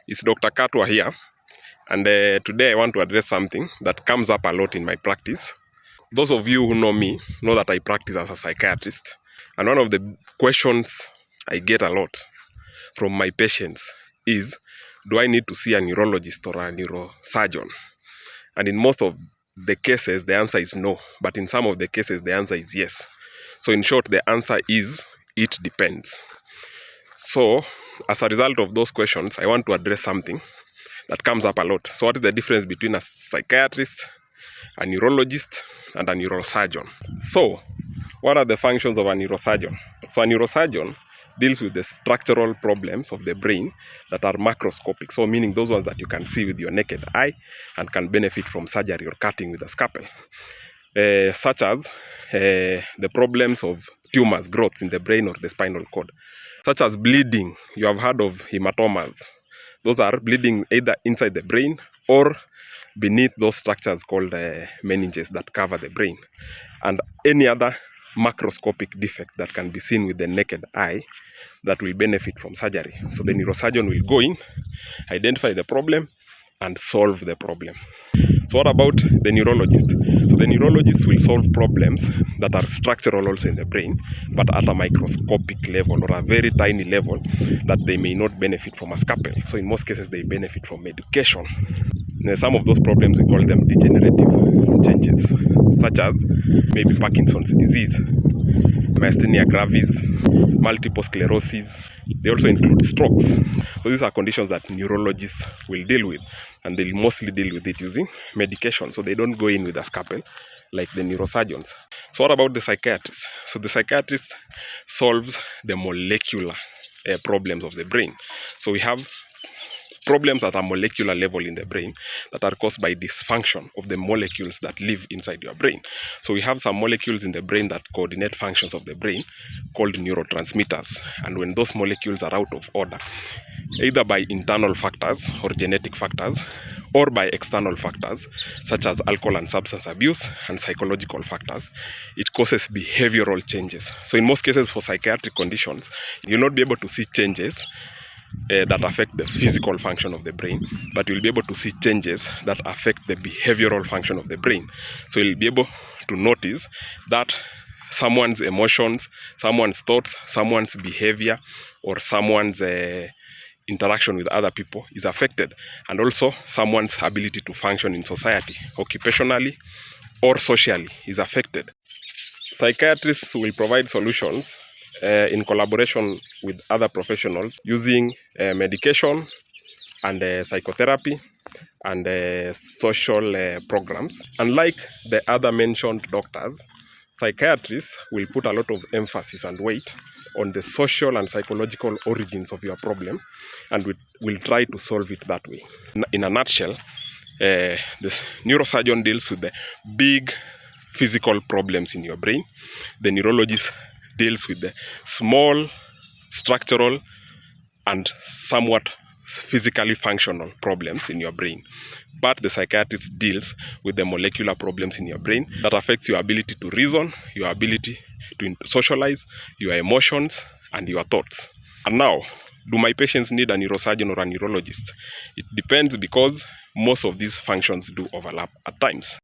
It's Dr. Katwa here, and today I want to address something that comes up a lot in my practice. Those of you who know me know that I practice as a psychiatrist, and one of the questions I get a lot from my patients is, do I need to see a neurologist or a neurosurgeon? And in most of the cases, the answer is no, but in some of the cases, the answer is yes. So in short, the answer is, it depends. So, as a result of those questions, I want to address something that comes up a lot. So what is the difference between a psychiatrist, a neurologist, and a neurosurgeon? So, what are the functions of a neurosurgeon? So a neurosurgeon deals with the structural problems of the brain that are macroscopic, so meaning those ones that you can see with your naked eye and can benefit from surgery or cutting with a scalpel. Such as the problems of tumors, growths in the brain or the spinal cord, such as bleeding. You have heard of hematomas. Those are bleeding either inside the brain or beneath those structures called meninges that cover the brain, and any other macroscopic defect that can be seen with the naked eye that will benefit from surgery. So the neurosurgeon will go in, identify the problem, and solve the problem. So what about the neurologist? So the neurologist will solve problems that are structural also in the brain, but at a microscopic level or a very tiny level that they may not benefit from a scalpel. So in most cases, they benefit from medication. Now, some of those problems, we call them degenerative changes, such as maybe Parkinson's disease, myasthenia gravis, multiple sclerosis. They also include strokes. So these are conditions that neurologists will deal with, and they'll mostly deal with it using medication. So they don't go in with a scalpel like the neurosurgeons. So what about the psychiatrist? So the psychiatrist solves the molecular problems of the brain. So we have problems at a molecular level in the brain that are caused by dysfunction of the molecules that live inside your brain. So we have some molecules in the brain that coordinate functions of the brain called neurotransmitters. And when those molecules are out of order, either by internal factors or genetic factors, or by external factors such as alcohol and substance abuse and psychological factors, it causes behavioral changes. So in most cases for psychiatric conditions, you'll not be able to see changes that affect the physical function of the brain, but you'll be able to see changes that affect the behavioral function of the brain. So you'll be able to notice that someone's emotions, someone's thoughts, someone's behavior, or someone's interaction with other people is affected, and also someone's ability to function in society, occupationally or socially, is affected. Psychiatrists will provide solutions in collaboration with other professionals using medication and psychotherapy and social programs. Unlike the other mentioned doctors, psychiatrists will put a lot of emphasis and weight on the social and psychological origins of your problem, and will try to solve it that way. In a nutshell, the neurosurgeon deals with the big physical problems in your brain. The neurologist deals with the small, structural, and somewhat physically functional problems in your brain. But the psychiatrist deals with the molecular problems in your brain that affects your ability to reason, your ability to socialize, your emotions, and your thoughts. And now, do my patients need a neurosurgeon or a neurologist? It depends, because most of these functions do overlap at times.